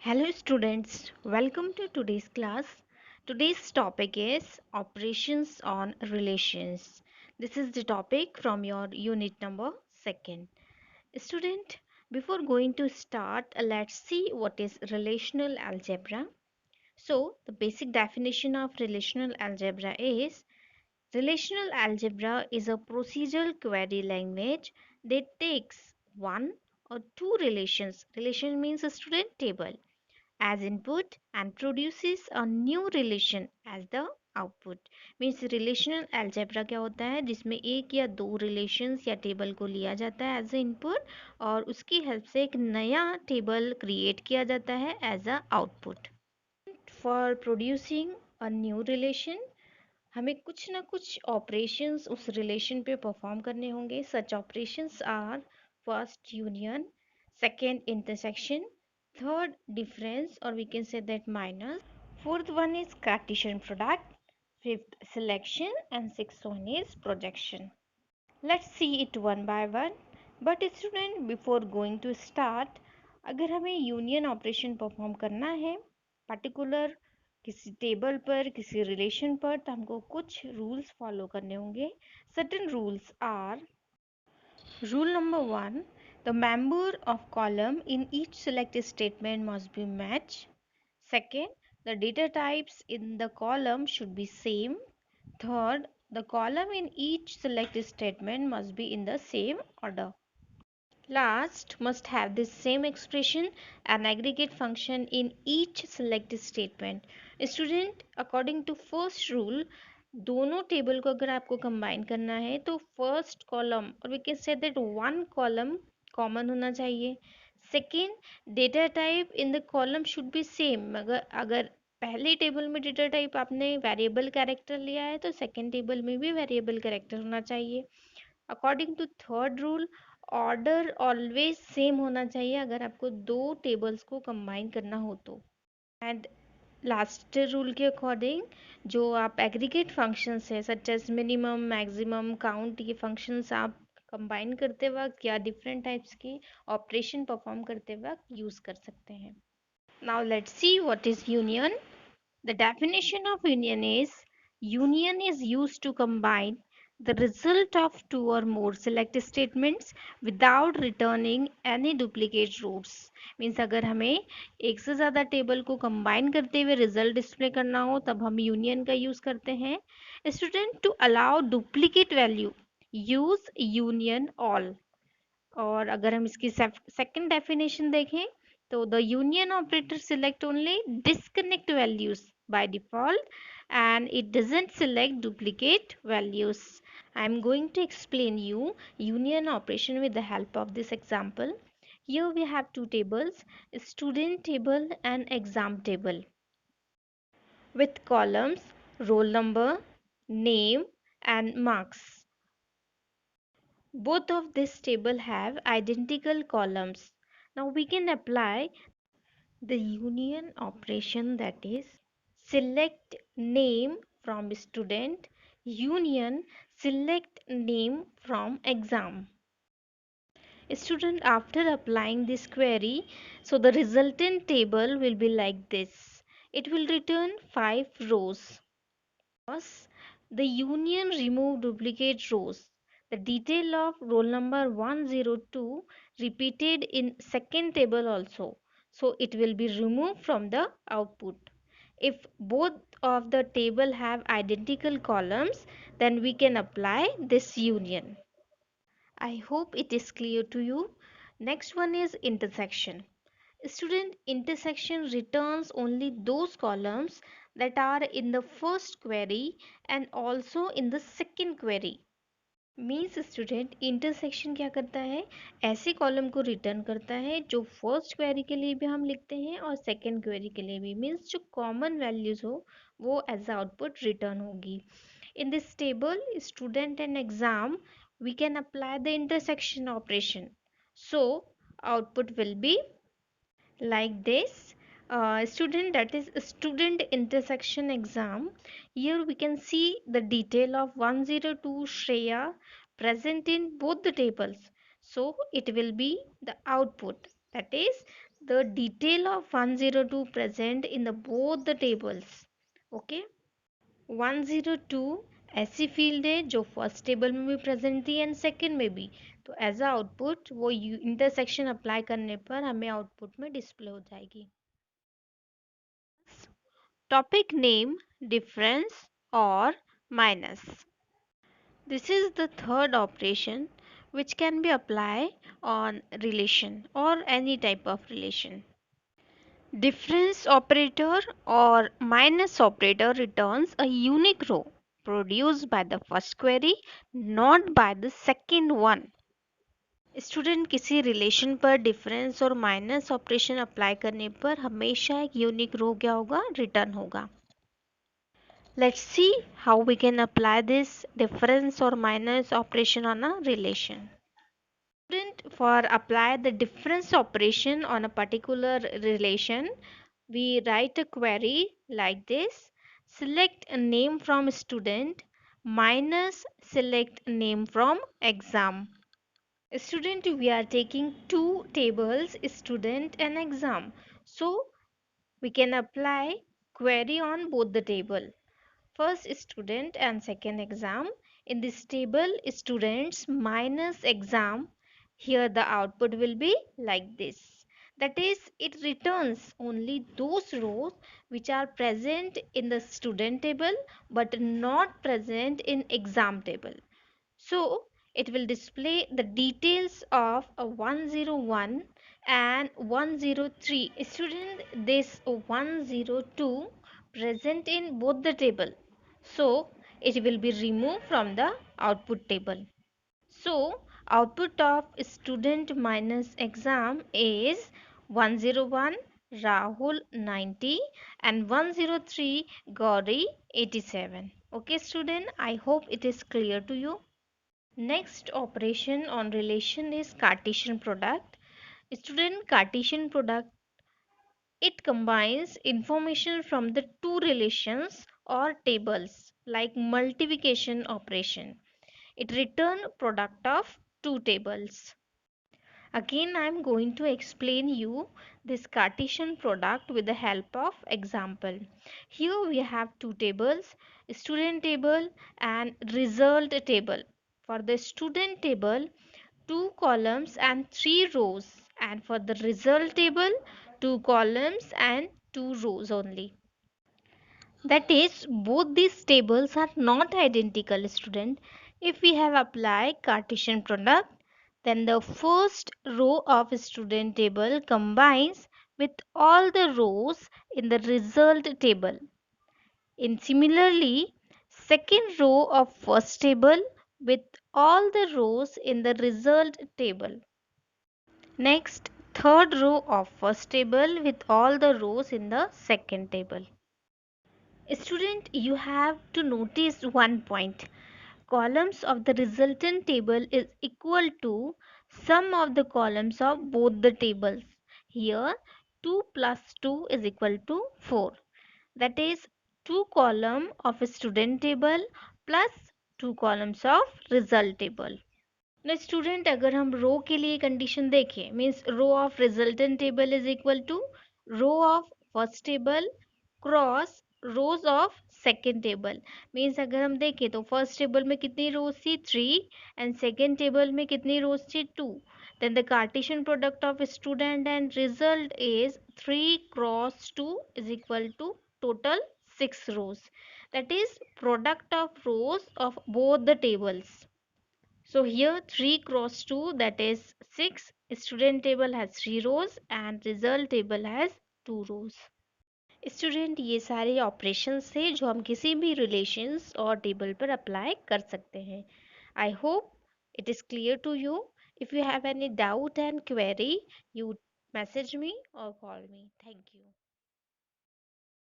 Hello students, welcome to today's class. Today's topic is operations on relations. This is the topic from your unit number 2nd. Student, before going to start, let's see what is relational algebra. So, the basic definition of relational algebra is relational algebra is a procedural query language that takes one or two relations. Relation means a student table as input and produces a new relation as the output. Means relational algebra क्या होता है जिसमें एक या दो relations या table को लिया जाता है एज ए इनपुट और उसकी हेल्प से एक नया टेबल क्रिएट किया जाता है as a output. For producing a new relation हमें कुछ ना कुछ ऑपरेशंस उस रिलेशन पे परफॉर्म करने होंगे. Such operations are first union, second intersection, third difference or we can say that minus, fourth one is Cartesian product, fifth selection and sixth one is projection. Let's see it one by one. But student, before going to start, अगर हमें union operation perform करना है particular किसी table पर किसी relation पर तो हमको कुछ रूल्स फॉलो करने होंगे. Certain rules are Rule number 1, the member of column in each selected statement must be matched. Second, the data types in the column should be same. Third, the column in each selected statement must be in the same order. Last, must have the same expression and aggregate function in each selected statement. Student, according to first rule, दोनों table को अगर आपको combine करना है तो first column और we can say that one column common होना चाहिए. Second, data type in the column should be same. मगर अगर पहले टेबल में डेटा टाइप आपने वेरिएबल कैरेक्टर लिया है तो सेकेंड टेबल में भी वेरिएबल कैरेक्टर होना चाहिए. According to third rule, order always same होना चाहिए अगर आपको दो टेबल्स को कंबाइन करना हो तो. एंड लास्ट रूल के अकॉर्डिंग जो आप एग्रीगेट फंक्शंस है such as minimum maximum count, ये फंक्शंस आप कंबाइन करते वक्त या डिफरेंट टाइप्स की ऑपरेशन परफॉर्म करते वक्त यूज़ कर सकते हैं. Now let's see what is union. The definition of union is used to combine the result of two or more select statements without returning any duplicate rows. Means अगर हमें एक से ज़्यादा टेबल को कंबाइन करते हुए रिजल्ट डिस्प्ले करना हो तब हम यूनियन का यूज़ करते हैं. Student, to allow duplicate value use union all. और अगर हम इसकी सेकंड डेफिनेशन देखें तो the union operator select only disconnect values by default and it doesn't select duplicate values. I am going to explain you union operation with the help of this example. Here we have two tables, student table and exam table with columns roll number, name and marks. Both of this table have identical columns. Now we can apply the union operation, that is select name from student union select name from exam. Student, after applying this query, so the resultant table will be like this. It will return 5 rows. First, the union remove duplicate rows. The detail of roll number 102 repeated in second table also. So it will be removed from the output. If both of the table have identical columns, then we can apply this union. I hope it is clear to you. Next one is intersection. Student, intersection returns only those columns that are in the first query and also in the second query. Means student intersection क्या करता है, ऐसे column को return करता है जो first query के लिए भी हम लिखते हैं और सेकंड क्वेरी के लिए भी. मीन्स जो कॉमन वैल्यूज हो वो एज आउटपुट रिटर्न होगी. In this table student and exam we can apply the intersection operation. So output will be like this. Student, that is student intersection exam. Here we can see the detail of 102 Shreya present in both the tables. So it will be the output, that is the detail of 102 present in the both the tables. Okay 102 ऐसी field है जो first table में भी present थी and second में भी, तो as a output वो इंटरसेक्शन अप्लाई करने पर हमें आउटपुट में डिस्प्ले हो जाएगी. टॉपिक नेम डिफरेंस और minus. This is the third operation which can be applied on relation or any type of relation. Difference operator or minus operator returns a unique row produced by the first query, not by the second one. Student किसी relation पर difference और minus operation apply करने पर हमेशा एक unique रो क्या होगा, return होगा. Let's see how we can apply this difference or minus operation on a relation. For apply the difference operation on a particular relation, we write a query like this. Select a name from student minus select name from exam. Student, we are taking two tables, student and exam. So we can apply query on both the table. First student and second exam. In this table students minus exam, here the output will be like this. That is, it returns only those rows which are present in the student table but not present in exam table. So it will display the details of a 101 and 103. Student, this 102 present in both the table, so it will be removed from the output table. So output of student minus exam is 101 Rahul 90 and 103 Gauri 87. Okay student, I hope it is clear to you. Next operation on relation is Cartesian product. Student, Cartesian product, it combines information from the two relations or tables like multiplication operation. It return product of two tables. Again I am going to explain you this Cartesian product with the help of example. Here we have two tables, student table and result table. For the student table, two columns and three rows, and for the result table, two columns and two rows only. That is, both these tables are not identical, student. If we have applied Cartesian product, then the first row of student table combines with all the rows in the result table. In similarly, second row of first table with all the rows in the result table. Next, third row of first table with all the rows in the second table. Student, you have to notice one point. Columns of the resultant table is equal to sum of the columns of both the tables. Here 2 plus 2 is equal to 4. That is 2 column of a student table plus 2 columns of result table. ना student, अगर हम row के लिए condition देखें, means row of resultant table is equal to row of first table cross rows of second table. Means अगर हम देखें तो फर्स्ट टेबल में कितनी रोज थी, 3, एंड सेकेंड टेबल में कितनी रोज थी, 2. Then the Cartesian product of student and result is 3 cross 2 is equal to total 6 rows. That is product of rows of both the tables. So here 3 cross 2, that is 6. Student table has 3 rows and result table has 2 rows. Student, ये सारे operations थे जो हम किसी भी relations और table पर apply कर सकते हैं. I hope it is clear to you. If you have any doubt and query, you message me or call me. Thank you.